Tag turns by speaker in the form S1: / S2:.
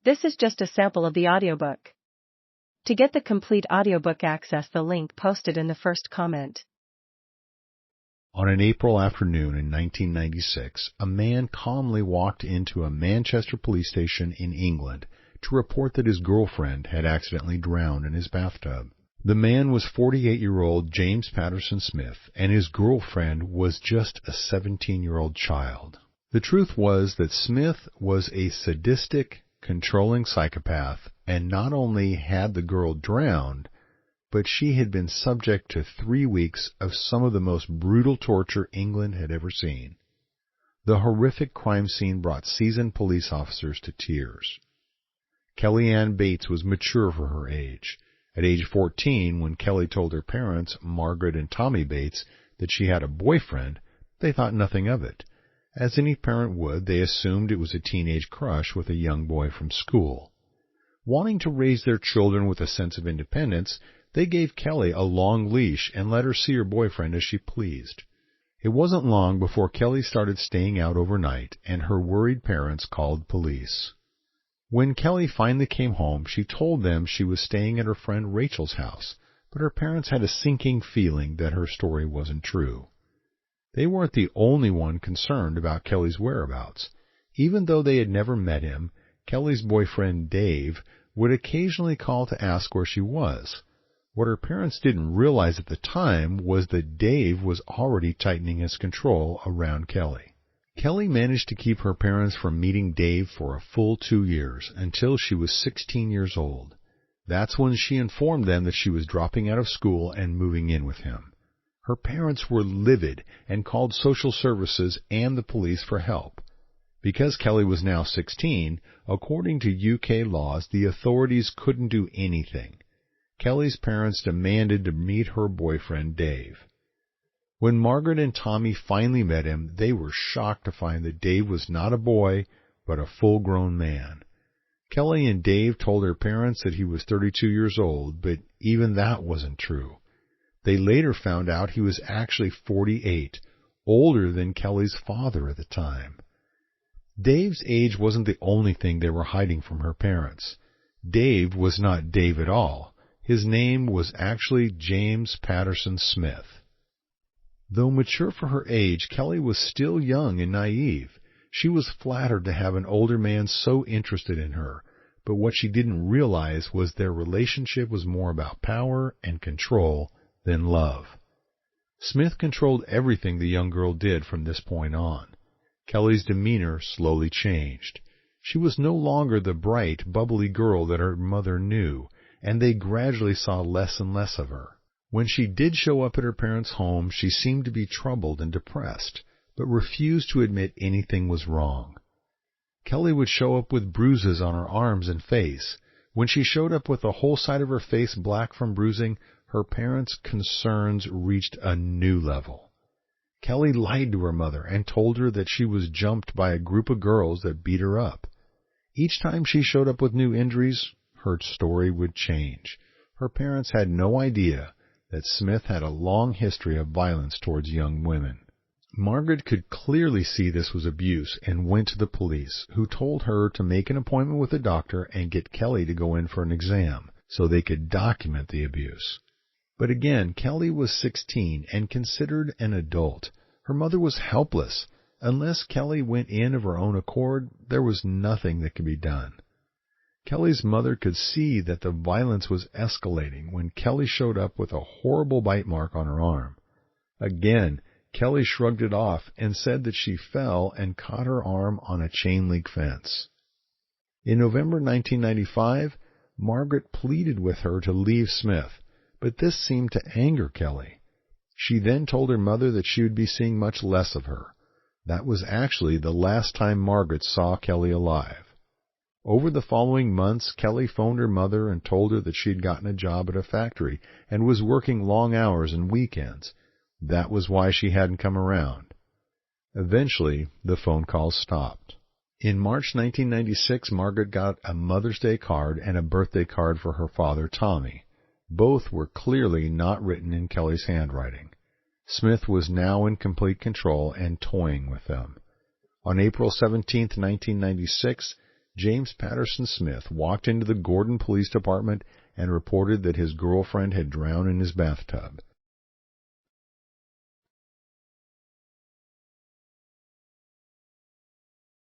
S1: This is just a sample of the audiobook. To get the complete audiobook, access the link posted in the first comment.
S2: On an April afternoon in 1996, a man calmly walked into a Manchester police station in England to report that his girlfriend had accidentally drowned in his bathtub. The man was 48-year-old James Patterson Smith, and his girlfriend was just a 17-year-old child. The truth was that Smith was a sadistic, controlling psychopath, and not only had the girl drowned, but she had been subject to 3 weeks of some of the most brutal torture England had ever seen. The horrific crime scene brought seasoned police officers to tears. Kelly Ann Bates was mature for her age. At age 14, when Kelly told her parents, Margaret and Tommy Bates, that she had a boyfriend, they thought nothing of it. As any parent would, they assumed it was a teenage crush with a young boy from school. Wanting to raise their children with a sense of independence, they gave Kelly a long leash and let her see her boyfriend as she pleased. It wasn't long before Kelly started staying out overnight, and her worried parents called police. When Kelly finally came home, she told them she was staying at her friend Rachel's house, but her parents had a sinking feeling that her story wasn't true. They weren't the only one concerned about Kelly's whereabouts. Even though they had never met him, Kelly's boyfriend Dave would occasionally call to ask where she was. What her parents didn't realize at the time was that Dave was already tightening his control around Kelly. Kelly managed to keep her parents from meeting Dave for a full 2 years, until she was 16 years old. That's when she informed them that she was dropping out of school and moving in with him. Her parents were livid and called social services and the police for help. Because Kelly was now 16, according to UK laws, the authorities couldn't do anything. Kelly's parents demanded to meet her boyfriend Dave. When Margaret and Tommy finally met him, they were shocked to find that Dave was not a boy, but a full-grown man. Kelly and Dave told their parents that he was 32 years old, but even that wasn't true. They later found out he was actually 48, older than Kelly's father at the time. Dave's age wasn't the only thing they were hiding from her parents. Dave was not Dave at all. His name was actually James Patterson Smith. Though mature for her age, Kelly was still young and naive. She was flattered to have an older man so interested in her, but what she didn't realize was their relationship was more about power and control than love. Smith controlled everything the young girl did from this point on. Kelly's demeanor slowly changed. She was no longer the bright, bubbly girl that her mother knew, and they gradually saw less and less of her. When she did show up at her parents' home, she seemed to be troubled and depressed, but refused to admit anything was wrong. Kelly would show up with bruises on her arms and face. When she showed up with the whole side of her face black from bruising, her parents' concerns reached a new level. Kelly lied to her mother and told her that she was jumped by a group of girls that beat her up. Each time she showed up with new injuries, her story would change. Her parents had no idea that Smith had a long history of violence towards young women. Margaret could clearly see this was abuse and went to the police, who told her to make an appointment with a doctor and get Kelly to go in for an exam so they could document the abuse. But again, Kelly was 16 and considered an adult. Her mother was helpless. Unless Kelly went in of her own accord, there was nothing that could be done. Kelly's mother could see that the violence was escalating when Kelly showed up with a horrible bite mark on her arm. Again, Kelly shrugged it off and said that she fell and caught her arm on a chain-link fence. In November 1995, Margaret pleaded with her to leave Smith, but this seemed to anger Kelly. She then told her mother that she would be seeing much less of her. That was actually the last time Margaret saw Kelly alive. Over the following months, Kelly phoned her mother and told her that she had gotten a job at a factory and was working long hours and weekends. That was why she hadn't come around. Eventually, the phone calls stopped. In March 1996, Margaret got a Mother's Day card and a birthday card for her father, Tommy. Both were clearly not written in Kelly's handwriting. Smith was now in complete control and toying with them. On April 17, 1996, James Patterson Smith walked into the Gordon Police Department and reported that his girlfriend had drowned in his bathtub.